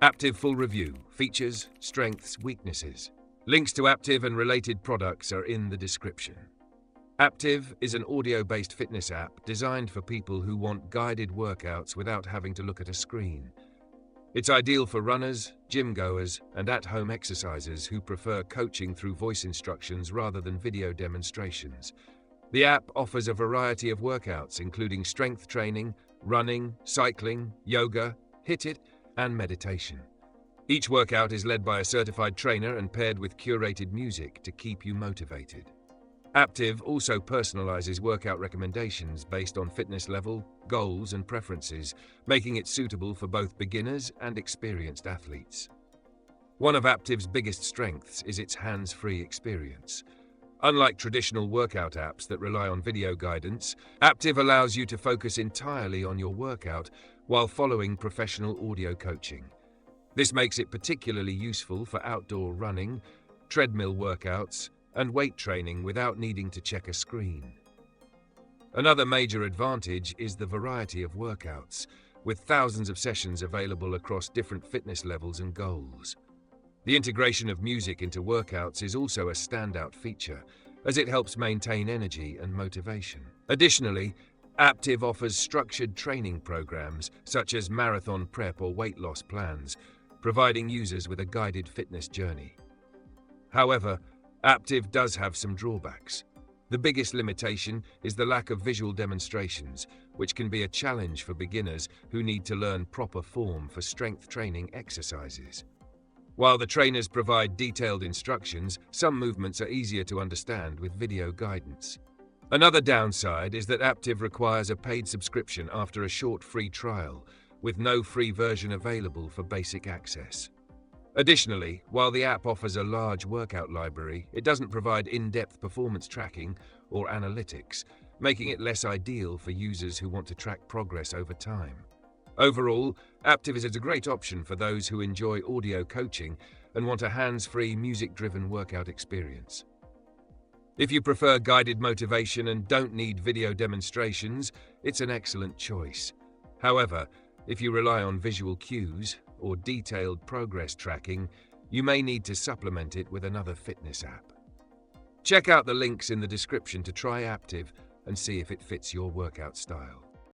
Aaptiv Full Review. Features, Strengths, Weaknesses. Links to Aaptiv and related products are in the description. Aaptiv is an audio-based fitness app designed for people who want guided workouts without having to look at a screen. It's ideal for runners, gym goers, and at-home exercisers who prefer coaching through voice instructions rather than video demonstrations. The app offers a variety of workouts, including strength training, running, cycling, yoga, HIIT, and meditation. Each workout is led by a certified trainer and paired with curated music to keep you motivated. Aaptiv also personalizes workout recommendations based on fitness level, goals, and preferences, making it suitable for both beginners and experienced athletes. One of Aaptiv's biggest strengths is its hands-free experience. Unlike traditional workout apps that rely on video guidance, Aaptiv allows you to focus entirely on your workout while following professional audio coaching. This makes it particularly useful for outdoor running, treadmill workouts, and weight training without needing to check a screen. Another major advantage is the variety of workouts, with thousands of sessions available across different fitness levels and goals. The integration of music into workouts is also a standout feature, as it helps maintain energy and motivation. Additionally, Aaptiv offers structured training programs such as marathon prep or weight loss plans, providing users with a guided fitness journey. However, Aaptiv does have some drawbacks. The biggest limitation is the lack of visual demonstrations, which can be a challenge for beginners who need to learn proper form for strength training exercises. While the trainers provide detailed instructions, some movements are easier to understand with video guidance. Another downside is that Aaptiv requires a paid subscription after a short free trial, with no free version available for basic access. Additionally, while the app offers a large workout library, it doesn't provide in-depth performance tracking or analytics, making it less ideal for users who want to track progress over time. Overall, Aaptiv is a great option for those who enjoy audio coaching and want a hands-free, music-driven workout experience. If you prefer guided motivation and don't need video demonstrations, it's an excellent choice. However, if you rely on visual cues or detailed progress tracking, you may need to supplement it with another fitness app. Check out the links in the description to try Aaptiv and see if it fits your workout style.